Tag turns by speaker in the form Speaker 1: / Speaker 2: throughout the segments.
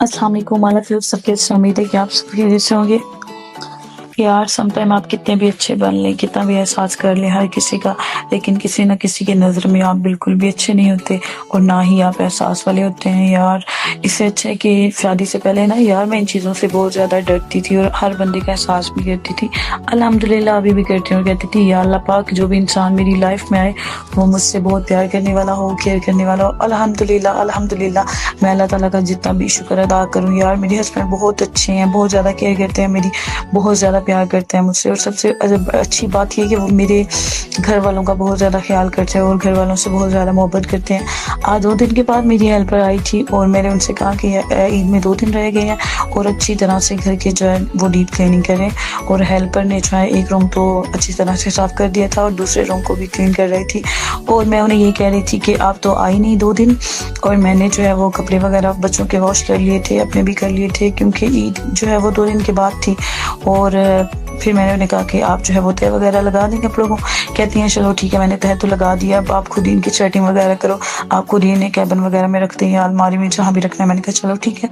Speaker 1: अस्सलाम वालेकुम माला फिर सबके से उम्मीद है कि आप सब खैरियत से होंगे। यार समटाइम आप कितने भी अच्छे बन लें, कितना भी एहसास कर लें हर किसी का, लेकिन किसी न किसी की नज़र में आप बिल्कुल भी अच्छे नहीं होते और ना ही आप एहसास वाले होते हैं यार। इससे अच्छा है कि शादी से पहले ना यार मैं इन चीज़ों से बहुत ज़्यादा डरती थी और हर बंदे का एहसास भी करती थी। अल्हम्दुलिल्लाह अभी भी करती हूँ, कहती थी या अल्लाह पाक जो भी इंसान मेरी लाइफ में आए वो मुझसे बहुत प्यार करने वाला हो, केयर करने वाला हो। अल्हम्दुलिल्लाह अल्हम्दुलिल्लाह मैं अल्लाह ताला का जितना भी शुक्र अदा करूँ यार। मेरे हस्बैंड बहुत अच्छे हैं, बहुत ज़्यादा केयर करते हैं मेरी, बहुत ज़्यादा प्यार करते हैं मुझसे। और सबसे अच्छी बात ये है कि वो मेरे घर वालों का बहुत ज़्यादा ख्याल करते हैं और घर वालों से बहुत ज़्यादा मोहब्बत करते हैं। आज 2 दिन के बाद मेरी हेल्पर आई थी और मैंने उनसे कहा कि ईद में 2 दिन रह गए हैं और अच्छी तरह से घर के जो है वो डीप क्लीनिंग करें। और हेल्पर ने जो है एक रूम तो अच्छी तरह से साफ़ कर दिया था और दूसरे रूम को भी क्लीन कर रही थी। और मैं उन्हें ये कह रही थी कि आप तो आई नहीं 2 दिन, और मैंने जो है वो कपड़े वगैरह बच्चों के वॉश कर लिए थे, अपने भी कर लिए थे, क्योंकि ईद जो है वो 2 दिन के बाद थी। और फिर मैंने उन्हें कहा कि आप जो है वो तह वगैरह लगा दें कपड़ों को। कहती हैं चलो ठीक है, मैंने तह तो लगा दिया, अब आप खुद ही इनकी सेटिंग वगैरह करो, आप खुद ही इन्हें कैबिन वगैरह में रखते हैं या अलमारी में जहाँ भी रखना है। मैंने कहा चलो ठीक है।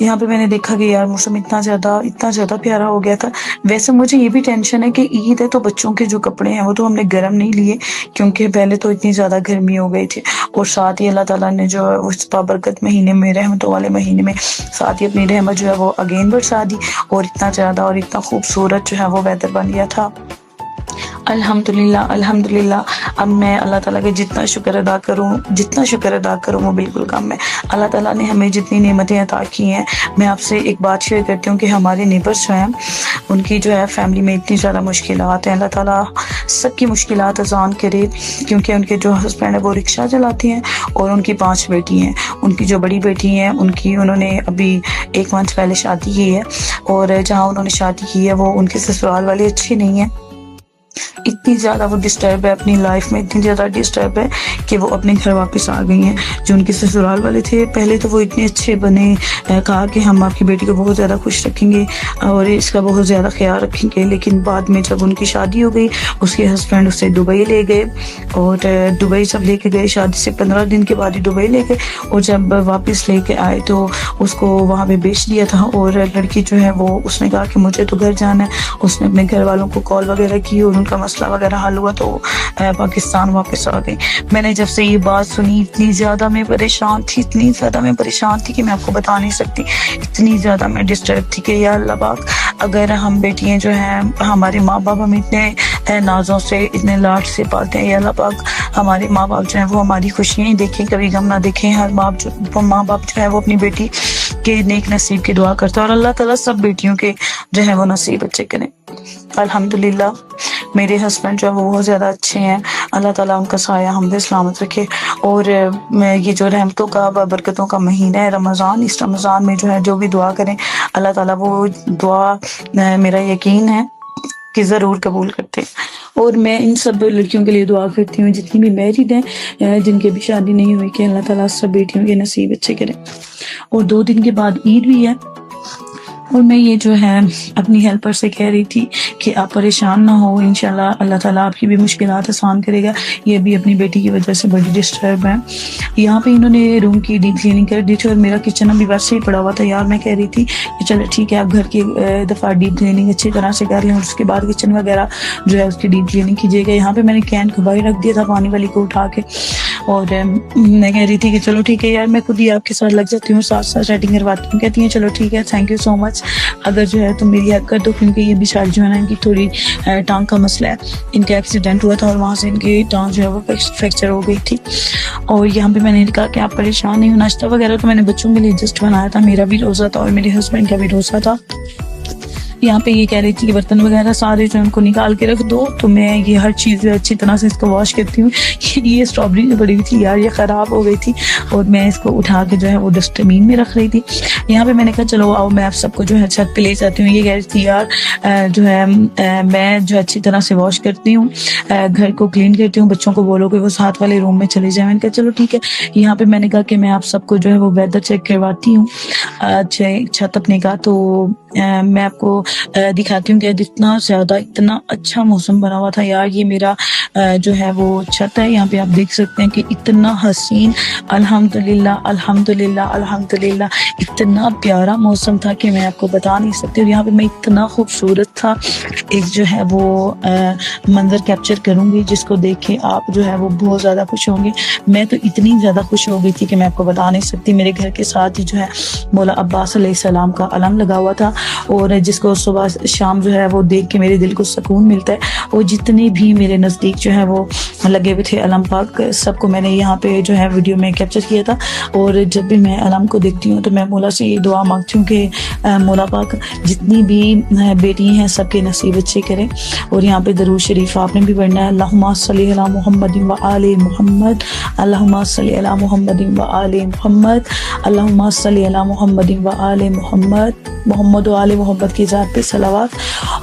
Speaker 1: यहाँ पे मैंने देखा कि यार मौसम इतना ज़्यादा प्यारा हो गया था। वैसे मुझे ये भी टेंशन है कि ईद है तो बच्चों के जो कपड़े हैं वो तो हमने गर्म नहीं लिए, क्योंकि पहले तो इतनी ज़्यादा गर्मी हो गई थी। और साथ ही अल्लाह ताला ने जो है उस बाबरकत महीने में, रहमतों वाले महीने में, साथ ही अपनी रहमत जो है वो अगेन बरसा दी और इतना ज़्यादा और इतना खूबसूरत जो है वो वेदर बन गया था। अल्हम्दुलिल्लाह अल्हम्दुलिल्लाह। अब मैं अल्लाह ताला के जितना शुक्र अदा करूँ वो बिल्कुल कम है। अल्लाह ताला ने हमें जितनी नेमतें अता की हैं, मैं आपसे एक बात शेयर करती हूँ कि हमारे नेबर्स जो हैं उनकी जो है फैमिली में इतनी ज़्यादा मुश्किलात हैं। अल्लाह ताला सबकी मुश्किलात आसान करे, क्योंकि उनके जो हस्बैंड है वो रिक्शा चलाती हैं और उनकी 5 बेटी हैं। उनकी जो बड़ी बेटी हैं उन्होंने अभी 1 मंथ पहले शादी की है, और जहाँ उन्होंने शादी की है वो उनके ससुराल वाले अच्छे नहीं हैं। इतनी ज़्यादा वो डिस्टर्ब है अपनी लाइफ में, इतनी ज़्यादा डिस्टर्ब है कि वो अपने घर वापस आ गई हैं। जो उनके ससुराल वाले थे पहले तो वो इतने अच्छे बने, कहा कि हम आपकी बेटी को बहुत ज़्यादा खुश रखेंगे और इसका बहुत ज़्यादा ख्याल रखेंगे, लेकिन बाद में जब उनकी शादी हो गई उसके हस्बैंड उसे दुबई ले गए। और दुबई जब लेके गए, शादी से 15 दिन के बाद ही दुबई ले गए, और जब वापस लेके आए तो उसको वहाँ पे बेच दिया था। और लड़की जो है वो उसने कहा कि मुझे तो घर जाना है। उसने अपने घर वालों को कॉल वगैरह की और उनका मसला वगैरह हल हुआ तो पाकिस्तान वापस आ गई। मैंने जब से ये बात सुनी इतनी ज़्यादा मैं परेशान थी कि मैं आपको बता नहीं सकती। इतनी ज़्यादा मैं डिस्टर्ब थी कि यार अल्लाह पाक, अगर हम बेटियां जो हैं, हमारे माँ बाप हमें इतने नाजों से, इतने लाड से पालते हैं, या अल्लाह पाक हमारे माँ बाप जो हैं वो हमारी खुशियाँ ही देखें, कभी गम ना देखें। हर माँ बाप जो है वो अपनी बेटी के नेक नसीब की दुआ करता है, और अल्लाह ताला सब बेटियों के जो है वो नसीब अच्छे करें। अल्हम्दुलिल्लाह मेरे हस्बैंड जो है वो बहुत ज़्यादा अच्छे हैं। अल्लाह ताला उनका साया हमदे सलामत रखे। और ये जो रहमतों का, बरकतों का महीना है रमज़ान, इस रमज़ान में जो है जो भी दुआ करें अल्लाह ताला वो दुआ, मेरा यकीन है कि ज़रूर कबूल करते हैं। और मैं इन सब लड़कियों के लिए दुआ करती हूँ जितनी भी मैरिड हैं, जिनकी भी शादी नहीं हुई, कि अल्लाह ताला सब बेटियों के नसीब अच्छे करें। और 2 दिन के बाद ईद भी है, और मैं ये जो है अपनी हेल्पर से कह रही थी कि आप परेशान ना हो, इंशाल्लाह अल्लाह ताला आपकी भी मुश्किलात आसान करेगा। ये भी अपनी बेटी की वजह से बड़ी डिस्टर्ब है। यहाँ पे इन्होंने रूम की डीप क्लीनिंग कर दी थी और मेरा किचन अभी वैसे ही पड़ा हुआ था यार। मैं कह रही थी कि चलो ठीक है, आप घर की दफ़ा डीप क्लीनिंग अच्छी तरह से कर लें और उसके बाद किचन वगैरह जो है उसकी डीप क्लीनिंग कीजिएगा। यहाँ पे मैंने कैन को बाहर रख दिया था पानी वाली को उठा के, और मैं कह रही थी कि चलो ठीक है यार, मैं खुद ही आपके साथ लग जाती हूँ, साथ साथ सेटिंग करवाती हूँ। कहती हैं चलो ठीक है, थैंक यू सो मच, अगर जो है तुम मेरी हेल्प कर दो, क्योंकि ये भी शायद जो है ना इनकी थोड़ी टांग का मसला है। इनका एक्सीडेंट हुआ था और वहाँ से इनकी टांग जो है वो फ्रैक्चर हो गई थी। और यहाँ पे मैंने कहा कि आप परेशान नहीं हो। नाश्ता वगैरह तो मैंने बच्चों के लिए जस्ट बनाया था, मेरा भी रोज़ा था और मेरे हस्बैंड का भी रोज़ा था। यहाँ पे ये कह रही थी कि बर्तन वगैरह सारे जो उनको निकाल के रख दो, तो मैं ये हर चीज़ अच्छी तरह से इसको वॉश करती हूँ। ये स्ट्रॉबेरी जो पड़ी हुई थी यार, ये ख़राब हो गई थी और मैं इसको उठा के जो है वो डस्टबिन में रख रही थी। यहाँ पे मैंने कहा चलो आओ मैं आप सबको जो है छत पे ले जाती हूँ। ये कह रही थी यार जो है मैं जो अच्छी तरह से वॉश करती हूँ, घर को क्लीन करती हूँ, बच्चों को बोलो कि वो साथ वाले रूम में चले जाए। मैंने कहा चलो ठीक है। यहाँ पे मैंने कहा कि मैं आप सबको जो है वो वेदर चेक करवाती हूँ छत अपने का, तो मैं आपको دکھاتی ہوں کہ اتنا زیادہ اتنا اچھا موسم بنا ہوا تھا یار. یہ میرا جو ہے وہ چھت ہے, یہاں پہ آپ دیکھ سکتے ہیں کہ اتنا حسین, الحمدللہ الحمدللہ الحمدللہ, اتنا پیارا موسم تھا کہ میں آپ کو بتا نہیں سکتی. اور یہاں پہ میں اتنا خوبصورت تھا ایک جو ہے وہ منظر کیپچر کروں گی جس کو دیکھ کے آپ جو ہے وہ بہت زیادہ خوش ہوں گے. میں تو اتنی زیادہ خوش ہو گئی تھی کہ میں آپ کو بتا نہیں سکتی. میرے گھر کے ساتھ ہی جو ہے مولا عباس علیہ السلام کا علم لگا ہوا تھا, اور جس کو صبح شام جو ہے وہ دیکھ کے میرے دل کو سکون ملتا ہے. اور جتنے بھی میرے نزدیک جو ہے وہ لگے ہوئے تھے علم پاک, سب کو میں نے یہاں پہ جو ہے ویڈیو میں کیپچر کیا تھا. اور جب بھی میں علم کو دیکھتی ہوں تو میں مولا سے یہ دعا مانگتی ہوں کہ مولا پاک جتنی بھی بیٹی ہیں سب کے نصیب اچھے کریں. اور یہاں پہ درود شریف آپ نے بھی پڑھنا ہے, اللہم صلی علی محمد و آل محمد, اللہم صلی علی محمد و آل محمد, اللہم صلی علی محمد و آل محمد, محمد و آل محمد کی ذات پہ صلوات.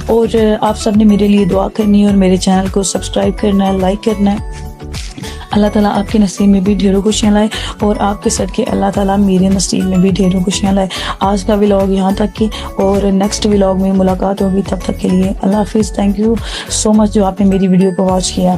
Speaker 1: اور آپ سب نے میرے لیے دعا کرنی ہے اور میرے چینل کو سبسکرائب کرنا ہے, لائک کرنا ہے. اللہ تعالیٰ آپ کے نصیب میں بھی ڈھیروں خوشیاں لائے, اور آپ کے صدقے اللہ تعالیٰ میرے نصیب میں بھی ڈھیروں خوشیاں لائے. آج کا ولاگ یہاں تک کی, اور نیکسٹ ولاگ میں ملاقات ہوگی. تب تک کے لیے اللہ حافظ. تھینک یو سو مچ جو آپ نے میری ویڈیو کو واچ کیا.